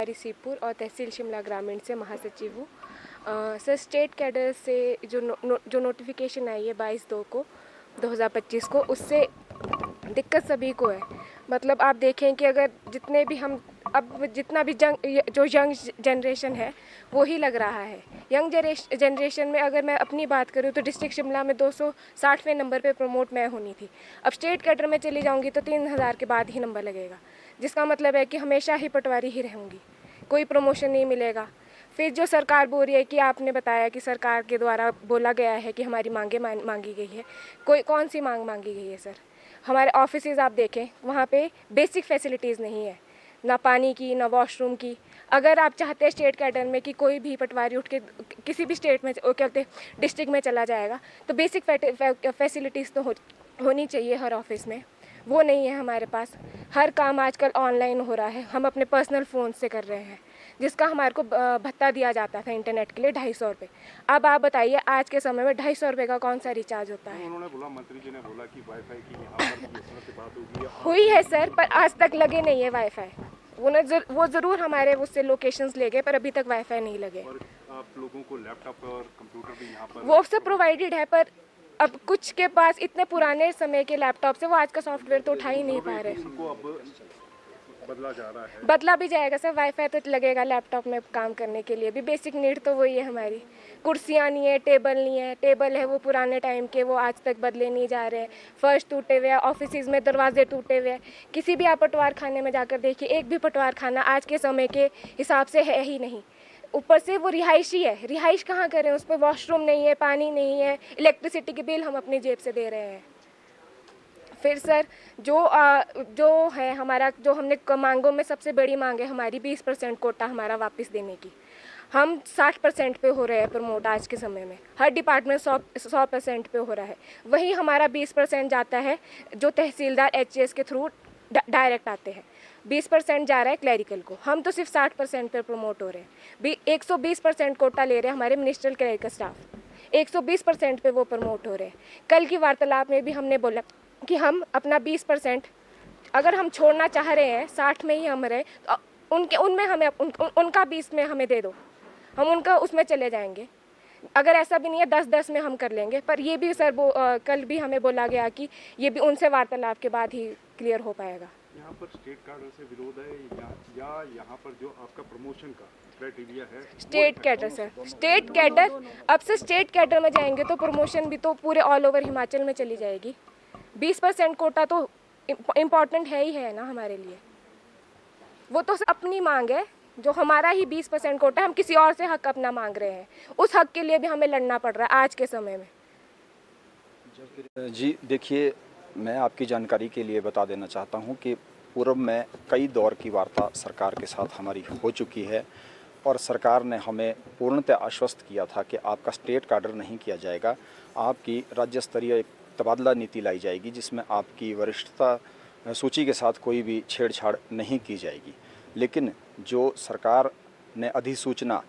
रिसीपुर और तहसील शिमला ग्रामीण से महासचिव हूँ। सर, स्टेट कैडर से जो नोटिफिकेशन आई है 22/2 को 2025 को, उससे दिक्कत सभी को है। मतलब आप देखें कि अगर जितने भी हम अब जितना भी जो यंग जनरेशन है वो ही लग रहा है। यंग जनरेशन में अगर मैं अपनी बात करूँ तो डिस्ट्रिक्ट शिमला में 260वें नंबर पे प्रमोट मैं होनी थी। अब स्टेट कैडर में चली जाऊंगी तो 3000 के बाद ही नंबर लगेगा, जिसका मतलब है कि हमेशा ही पटवारी ही रहूँगी, कोई प्रमोशन नहीं मिलेगा। फिर जो सरकार बोल रही है कि आपने बताया कि सरकार के द्वारा बोला गया है कि हमारी मांगे मांगी गई है, कौन सी मांग मांगी गई है सर? हमारे ऑफिसेज आप देखें, वहाँ पे बेसिक फैसिलिटीज़ नहीं है, ना पानी की ना वॉशरूम की। अगर आप चाहते हैं स्टेट कैडर में कि कोई भी पटवारी उठ के किसी भी स्टेट में कहते डिस्ट्रिक्ट में चला जाएगा, तो बेसिक फैसिलिटीज़ तो होनी चाहिए हर ऑफिस में। वो नहीं है हमारे पास। हर काम आजकल ऑनलाइन हो रहा है, हम अपने पर्सनल फ़ोन से कर रहे हैं, जिसका हमारे को भत्ता दिया जाता था इंटरनेट के लिए 250 रुपये। अब आप बताइए आज के समय में 250 रुपये का कौन सा रिचार्ज होता है? उन्होंने बोला, मंत्री जी ने बोला कि वाईफाई की यहाँ पर बीएसएनएल से बात होगी हुई है सर, पर आज तक लगे नहीं है वाईफाई। वो ज़रूर हमारे उससे लोकेशंस ले गए, पर अभी तक वाईफाई नहीं लगे। और आप लोगों को लैपटॉप और कंप्यूटर भी यहाँ पर वो सब प्रोवाइडेड है, पर अब कुछ के पास इतने पुराने समय के लैपटॉप से वो आज का सॉफ्टवेयर तो उठा ही नहीं पा रहे। उनको अब बदला जा रहा है। बदला भी जाएगा सर, वाईफाई तो लगेगा लैपटॉप में काम करने के लिए भी। बेसिक नीड तो वही है हमारी। कुर्सियाँ नहीं है, टेबल नहीं है, टेबल है वो पुराने टाइम के, वो आज तक बदले नहीं जा रहे हैं। फर्श टूटे हुए हैं, ऑफिस में दरवाजे टूटे हुए हैं। किसी भी आप पटवार खाने में जाकर देखिए, एक भी पटवार खाना आज के समय के हिसाब से है ही नहीं। ऊपर से वो रिहायशी है, रिहाइश कहाँ करें? उस पर वॉशरूम नहीं है, पानी नहीं है, इलेक्ट्रिसिटी के बिल हम अपनी जेब से दे रहे हैं। फिर सर जो है हमारा, जो हमने मांगों में सबसे बड़ी मांग है हमारी 20% कोटा हमारा वापस देने की। हम 60% पे हो रहे हैं प्रमोट आज के समय में, हर डिपार्टमेंट 100% पे हो रहा है। वही हमारा 20% जाता है जो तहसीलदार HAS के थ्रू डायरेक्ट आते हैं। 20% जा रहा है क्लैरिकल को, हम तो सिर्फ 60% पे प्रमोट हो रहे हैं। 120% कोटा ले रहे हैं हमारे मिनिस्ट्रियल क्लरिकल स्टाफ, 120% पे वो प्रमोट हो रहे हैं। कल की वार्तालाप में भी हमने बोला कि हम अपना 20% अगर हम छोड़ना चाह रहे हैं, 60 में ही हम रहे, तो उनमें हमें उनका 20 में हमें दे दो, हम उनका उसमें चले जाएंगे। अगर ऐसा भी नहीं है 10-10 में हम कर लेंगे। पर ये भी सर कल भी हमें बोला गया कि ये भी उनसे वार्तालाप के बाद ही क्लियर हो पाएगा। यहाँ पर स्टेट कैडर से विरोध है या यहाँ पर जो आपका प्रमोशन का क्राइटेरिया है? State cadre sir, state cadre, अब से स्टेट कैडर में जाएंगे तो प्रमोशन भी तो पूरे ऑल ओवर हिमाचल में चली जाएगी। 20% कोटा तो इम्पॉर्टेंट है ही है ना हमारे लिए। वो तो अपनी मांग है, जो हमारा ही 20% कोटा है, हम किसी और से हक अपना मांग रहे हैं। उस हक के लिए भी हमें लड़ना पड़ रहा है आज के समय में। जी देखिए, मैं आपकी जानकारी के लिए बता देना चाहता हूं कि पूर्व में कई दौर की वार्ता सरकार के साथ हमारी हो चुकी है और सरकार ने हमें पूर्णतः आश्वस्त किया था कि आपका स्टेट कैडर नहीं किया जाएगा, आपकी राज्य स्तरीय एक तबादला नीति लाई जाएगी जिसमें आपकी वरिष्ठता सूची के साथ कोई भी छेड़छाड़ नहीं की जाएगी। लेकिन जो सरकार ने अधिसूचना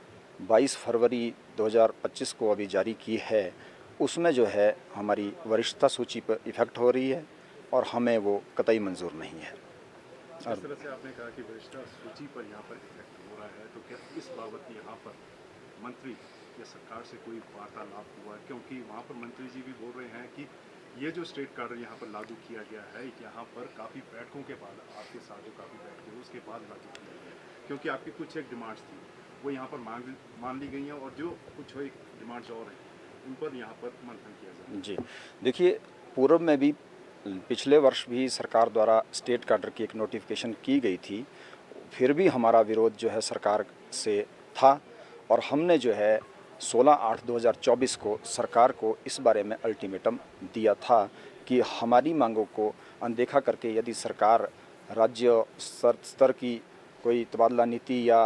22 फरवरी 2025 को अभी जारी की है, उसमें जो है हमारी वरिष्ठता सूची पर इफेक्ट हो रही है और हमें वो कतई मंजूर नहीं है। जिस तरह से आपने कहा कि वरिष्ठता सूची पर यहाँ पर इफेक्ट हो रहा है, तो क्या इस बाबत यहाँ पर मंत्री या सरकार से कोई वार्तालाप हुआ? क्योंकि वहाँ पर मंत्री जी भी बोल रहे हैं कि ये जो स्टेट कैडर यहाँ पर लागू किया गया है, यहाँ पर काफ़ी बैठकों के बाद, आपके साथ जो काफ़ी बैठक हुई उसके बाद लागू किया गया है, क्योंकि आपकी कुछ एक डिमांड्स थी वो यहाँ पर मान ली गई हैं और जो कुछ एक डिमांड्स और हैं उन पर यहाँ पर मंथन किया जाए। जी देखिए, पूर्व में भी पिछले वर्ष भी सरकार द्वारा स्टेट कैडर की एक नोटिफिकेशन की गई थी, फिर भी हमारा विरोध जो है सरकार से था और हमने जो है 16/8/2024 को सरकार को इस बारे में अल्टीमेटम दिया था कि हमारी मांगों को अनदेखा करके यदि सरकार राज्य स्तर की कोई तबादला नीति या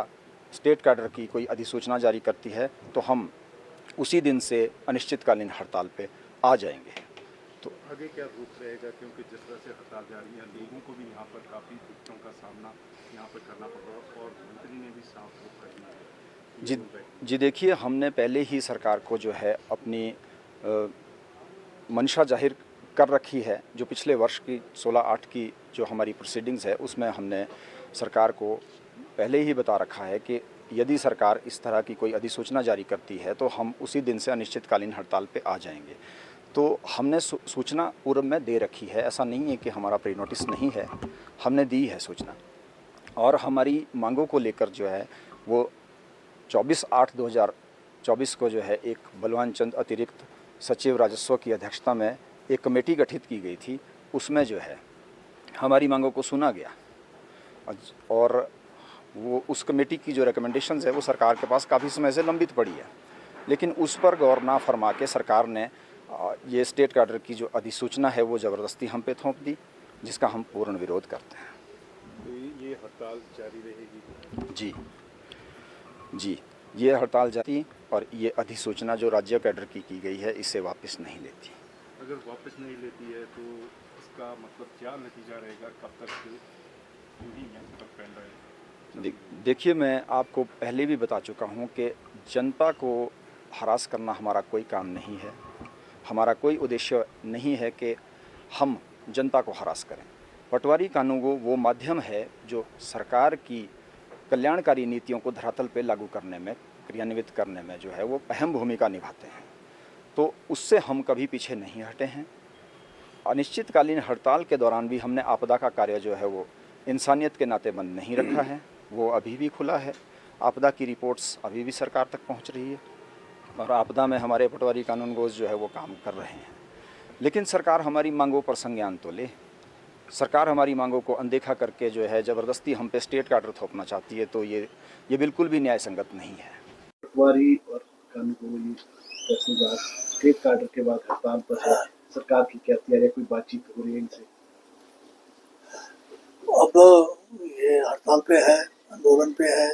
स्टेट कैडर की कोई अधिसूचना जारी करती है तो हम उसी दिन से अनिश्चितकालीन हड़ताल पे आ जाएंगे। तो आगे क्या रूप रहेगा? क्योंकि जिस तरह से हड़ताल जारी है, लोगों को भी यहाँ पर काफ़ी दिक्कतों का सामना यहाँ पर करना पड़ रहा है और मंत्री ने भी साफ रुख कर दिया है। जी देखिए, हमने पहले ही सरकार को जो है अपनी मंशा जाहिर कर रखी है। जो पिछले वर्ष की 16/8 की जो हमारी प्रोसीडिंग्स है उसमें हमने सरकार को पहले ही बता रखा है कि यदि सरकार इस तरह की कोई अधिसूचना जारी करती है तो हम उसी दिन से अनिश्चितकालीन हड़ताल पे आ जाएंगे। तो हमने सूचना पूर्व में दे रखी है, ऐसा नहीं है कि हमारा प्री नोटिस नहीं है, हमने दी है सूचना। और हमारी मांगों को लेकर जो है वो 24/8/2024 को जो है एक बलवान चंद अतिरिक्त सचिव राजस्व की अध्यक्षता में एक कमेटी गठित की गई थी। उसमें जो है हमारी मांगों को सुना गया और वो उस कमेटी की जो रिकमेंडेशंस है वो सरकार के पास काफ़ी समय से लंबित पड़ी है, लेकिन उस पर गौर ना फरमा के सरकार ने ये स्टेट कैडर की जो अधिसूचना है वो ज़बरदस्ती हम पे थोप दी, जिसका हम पूर्ण विरोध करते हैं। तो ये हड़ताल जारी रहेगी? जी, ये हड़ताल जारी और ये अधिसूचना जो राज्य कैडर की गई है इसे वापस नहीं लेती। अगर वापस नहीं लेती है तो इसका मतलब क्या नतीजा रहेगा, कब तक यही यहाँ तक फैल रहा है? देखिए, मैं आपको पहले भी बता चुका हूँ कि जनता को हरास करना हमारा कोई काम नहीं है। हमारा कोई उद्देश्य नहीं है कि हम जनता को हरास करें। पटवारी कानून वो माध्यम है जो सरकार की कल्याणकारी नीतियों को धरातल पे लागू करने में, क्रियान्वित करने में जो है वो अहम भूमिका निभाते हैं। तो उससे हम कभी पीछे नहीं हटे हैं। अनिश्चितकालीन हड़ताल के दौरान भी हमने आपदा का कार्य जो है वो इंसानियत के नाते बंद नहीं रखा है, वो अभी भी खुला है। आपदा की रिपोर्ट्स अभी भी सरकार तक पहुंच रही है और आपदा में हमारे पटवारी कानूनगोज़ जो है वो काम कर रहे हैं। लेकिन सरकार हमारी मांगों पर संज्ञान तो ले। सरकार हमारी मांगों को अनदेखा करके जो है ज़बरदस्ती हम पे स्टेट कैडर थोपना चाहती है, तो ये बिल्कुल भी न्याय संगत नहीं है। पटवारी और कानूनी स्टेट कैडर के बाद हड़ताल पर है, सरकार की क्या तैयारी, कोई बातचीत हो रही है इनसे? अब ये हड़ताल पे है, आंदोलन पे है,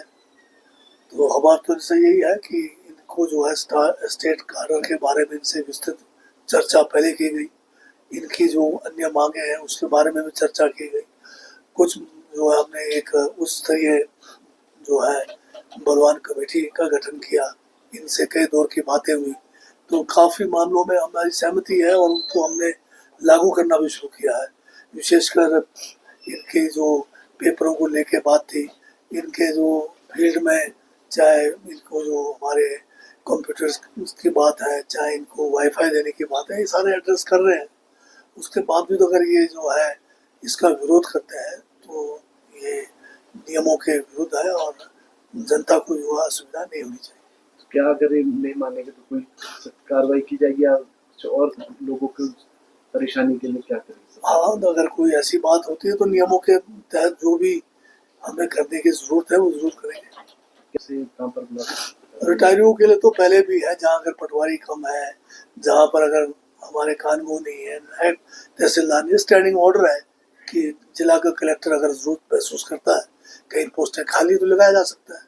तो हमारा तो इनसे यही है कि इनको जो है स्टेट कैडर के बारे में इनसे विस्तृत चर्चा पहले की गई। इनकी जो अन्य मांगे हैं उसके बारे में भी चर्चा की गई। कुछ जो है हमने एक उच्च स्तरीय जो है बलवान कमेटी का गठन किया, इनसे कई दौर की बातें हुई, तो काफ़ी मामलों में हमारी सहमति है और उनको हमने लागू करना भी शुरू किया है। विशेषकर इनके जो पेपरों को लेके बात थी, इनके जो फील्ड में चाहे इनको जो हमारे कंप्यूटर्स की बात है, चाहे इनको वाईफाई देने की बात है, ये सारे एड्रेस कर रहे हैं। उसके बावजूद अगर ये जो है इसका विरोध करते हैं तो ये नियमों के विरुद्ध है और जनता को जो असुविधा नहीं होनी चाहिए। तो क्या अगर ये नहीं मानेंगे तो कोई कार्रवाई की जाएगी या कुछ और लोगों की परेशानी के लिए क्या करेंगे? हाँ, तो अगर कोई ऐसी बात होती है तो नियमों के तहत जो भी हमें करने की जरूरत है वो जरूर करेंगे। कैसे काम पर रिटायरियों के लिए तो पहले भी है, जहाँ अगर पटवारी कम है, जहाँ पर अगर हमारे कानून नहीं है, तहसीलदार नहीं, स्टैंडिंग ऑर्डर है कि जिला का कलेक्टर अगर जरूरत महसूस करता है कहीं पोस्टें खाली तो लगाया जा सकता है।